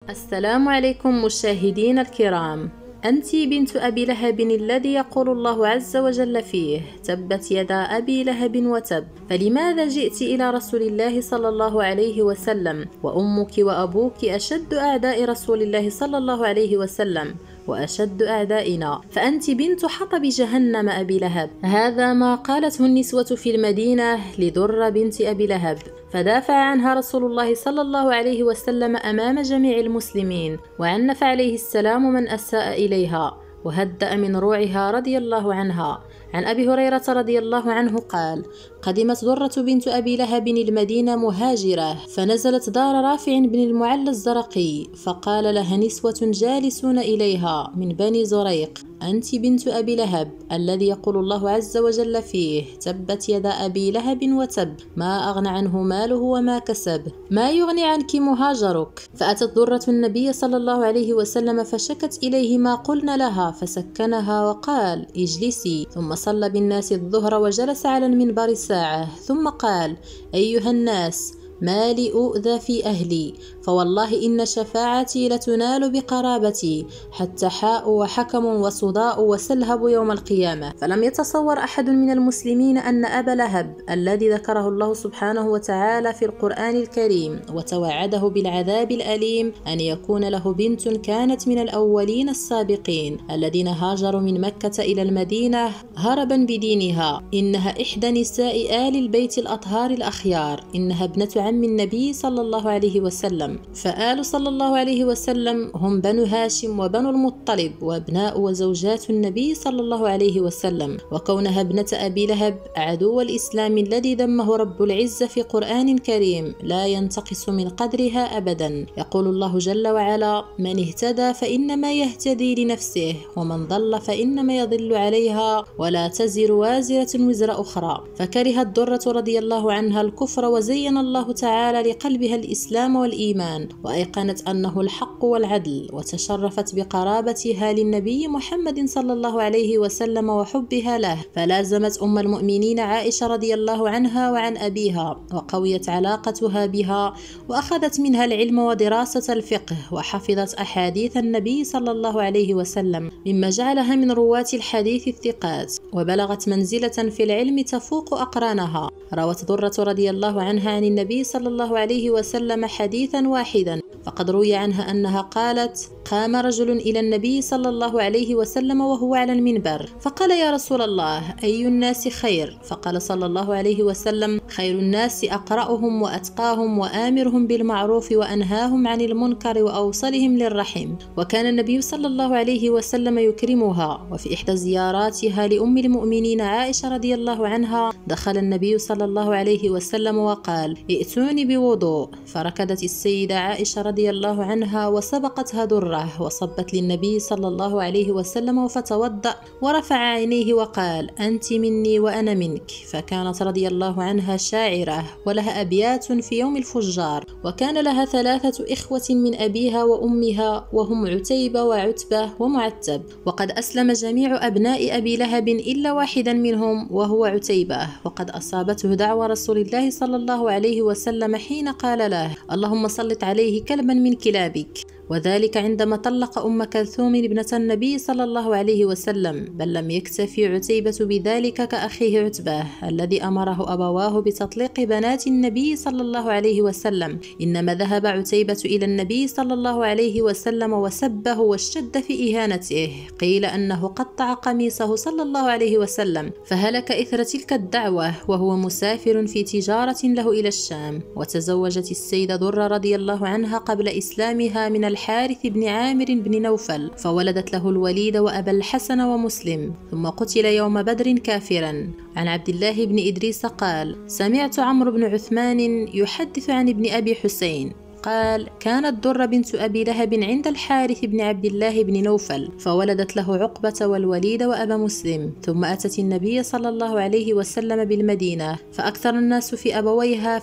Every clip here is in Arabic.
السلام عليكم مشاهدين الكرام. أنت بنت أبي لهب الذي يقول الله عز وجل فيه: تبت يدا أبي لهب وتب. فلماذا جئت إلى رسول الله صلى الله عليه وسلم وأمك وأبوك أشد أعداء رسول الله صلى الله عليه وسلم وأشد أعدائنا، فأنت بنت حطب جهنم أبي لهب. هذا ما قالته النسوة في المدينة لدر بنت أبي لهب، فدافع عنها رسول الله صلى الله عليه وسلم أمام جميع المسلمين، وعنف عليه السلام من أساء إليها وهدأ من روعها رضي الله عنها. عن أبي هريرة رضي الله عنه قال: قدمت درة بنت أبي لهب المدينة مهاجرة، فنزلت دار رافع بن المعلى الزرقي، فقال لها نسوة جالسون إليها من بني زريق: أنت بنت أبي لهب الذي يقول الله عز وجل فيه: تبت يدا أبي لهب وتب، ما أغنى عنه ماله وما كسب، ما يغني عنك مهاجرك. فأتت درة النبي صلى الله عليه وسلم فشكت إليه ما قلن لها، فسكنها وقال: اجلسي. ثم صلى بالناس الظهر وجلس على المنبر ساعة، ثم قال: أيها الناس، ما لي أؤذى في أهلي، فوالله إن شفاعتي لتنال بقرابتي، حتى حاء وحكم وصداء وسلهب يوم القيامة. فلم يتصور أحد من المسلمين أن أبا لهب الذي ذكره الله سبحانه وتعالى في القرآن الكريم وتوعده بالعذاب الأليم أن يكون له بنت كانت من الأولين السابقين الذين هاجروا من مكة إلى المدينة هربا بدينها. إنها إحدى نساء آل البيت الأطهار الأخيار، إنها ابنة عم النبي صلى الله عليه وسلم. فآل صلى الله عليه وسلم هم بنو هاشم وبنو المطلب وابناء وزوجات النبي صلى الله عليه وسلم. وكونها ابنة أبي لهب عدو الإسلام الذي ذمه رب العزة في قرآن كريم لا ينتقص من قدرها أبدا. يقول الله جل وعلا: من اهتدى فإنما يهتدي لنفسه، ومن ضل فإنما يضل عليها، ولا تزر وازرة وزر أخرى. فكرهت درة رضي الله عنها الكفر، وزين الله تعالى لقلبها الإسلام والإيمان، وأيقنت أنه الحق والعدل، وتشرفت بقرابتها للنبي محمد صلى الله عليه وسلم وحبها له، فلازمت أم المؤمنين عائشة رضي الله عنها وعن أبيها، وقويت علاقتها بها، وأخذت منها العلم ودراسة الفقه، وحفظت أحاديث النبي صلى الله عليه وسلم، مما جعلها من رواة الحديث الثقات، وبلغت منزلة في العلم تفوق أقرانها. روت درة رضي الله عنها عن النبي صلى الله عليه وسلم حديثا واحدا، فقد روي عنها أنها قالت: قام رجل إلى النبي صلى الله عليه وسلم وهو على المنبر، فقال: يا رسول الله، أي الناس خير؟ فقال صلى الله عليه وسلم: خير الناس أقرأهم وأتقاهم وآمرهم بالمعروف وأنهاهم عن المنكر وأوصلهم للرحم. وكان النبي صلى الله عليه وسلم يكرمها. وفي إحدى زياراتها لأم المؤمنين عائشة رضي الله عنها دخل النبي صلى الله عليه وسلم وقال: ائتوني بوضوء. فركضت السيدة عائشة رضي الله عنها وسبقتها درة وصبت للنبي صلى الله عليه وسلم فتوضأ ورفع عينيه وقال: أنت مني وأنا منك. فكانت رضي الله عنها شاعرة ولها أبيات في يوم الفجار. وكان لها 3 إخوة من أبيها وأمها، وهم عتيبة وعتبة ومعتب، وقد أسلم جميع أبناء أبي لهب إلا واحدا منهم وهو عتيبة، وقد أصابته دعوى رسول الله صلى الله عليه وسلم حين قال له: اللهم سلط عليه كلبا من كلابك. وذلك عندما طلق أم كلثوم ابنة النبي صلى الله عليه وسلم. بل لم يكتفي عتيبة بذلك كأخيه عتبة الذي أمره أبواه بتطليق بنات النبي صلى الله عليه وسلم، إنما ذهب عتيبة إلى النبي صلى الله عليه وسلم وسبه واشتد في إهانته، قيل أنه قطع قميصه صلى الله عليه وسلم، فهلك إثر تلك الدعوة وهو مسافر في تجارة له إلى الشام. وتزوجت السيدة درة رضي الله عنها قبل إسلامها من الحارث بن عامر بن نوفل، فولدت له الوليد وأبا الحسن ومسلم، ثم قتل يوم بدر كافرا. عن عبد الله بن إدريس قال: سمعت عمرو بن عثمان يحدث عن ابن أبي حسين قال: كانت درة بنت أبي لهب عند الحارث بن عبد الله بن نوفل، فولدت له عقبة والوليد وأبا مسلم، ثم أتت النبي صلى الله عليه وسلم بالمدينة، فأكثر الناس في أبويها،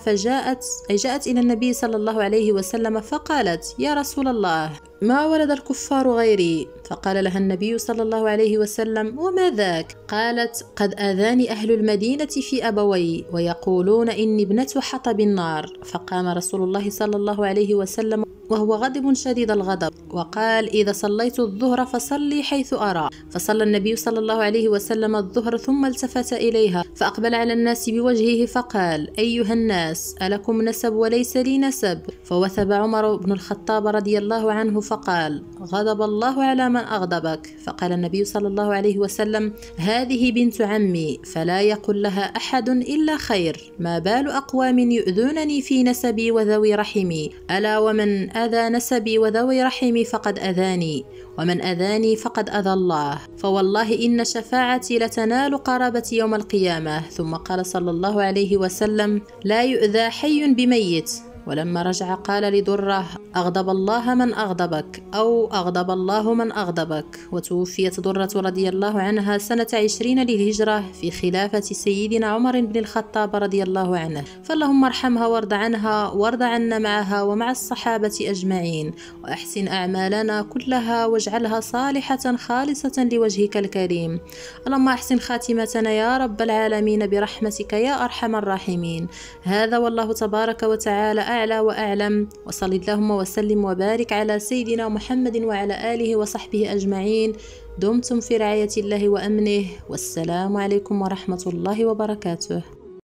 جاءت إلى النبي صلى الله عليه وسلم فقالت: يا رسول الله، ما ولد الكفار غيري. فقال لها النبي صلى الله عليه وسلم: وما ذاك؟ قالت: قد آذاني أهل المدينة في أبوي، ويقولون إني ابنة حطب النار. فقام رسول الله صلى الله عليه وسلم وهو غضب شديد الغضب، وقال: إذا صليت الظهر فصلي حيث أرى. فصلى النبي صلى الله عليه وسلم الظهر ثم التفت إليها فأقبل على الناس بوجهه فقال: أيها الناس، ألكم نسب وليس لي نسب؟ فوثب عمر بن الخطاب رضي الله عنه فقال: غضب الله على من أغضبك. فقال النبي صلى الله عليه وسلم: هذه بنت عمي، فلا يقل لها أحد إلا خير، ما بال أقوام يؤذونني في نسبي وذوي رحمي؟ ألا ومن أذى نسبي وذوي رحمي فقد أذاني، ومن أذاني فقد أذى الله، فوالله إن شفاعتي لتنال قرابتي يوم القيامة. ثم قال صلى الله عليه وسلم: لا يؤذى حي بميت. ولما رجع قال لدرة: أغضب الله من أغضبك، أو أغضب الله من أغضبك. وتوفيت درة رضي الله عنها سنة 20 للهجرة في خلافة سيدنا عمر بن الخطاب رضي الله عنه. فاللهم ارحمها وارض عنها وارض عنا معها ومع الصحابة أجمعين، وأحسن أعمالنا كلها واجعلها صالحة خالصة لوجهك الكريم. اللهم أحسن خاتمتنا يا رب العالمين برحمتك يا أرحم الراحمين. هذا والله تبارك وتعالى أعلى وأعلم، وصل اللهم وسلم وبارك على سيدنا محمد وعلى آله وصحبه أجمعين. دمتم في رعاية الله وأمنه، والسلام عليكم ورحمة الله وبركاته.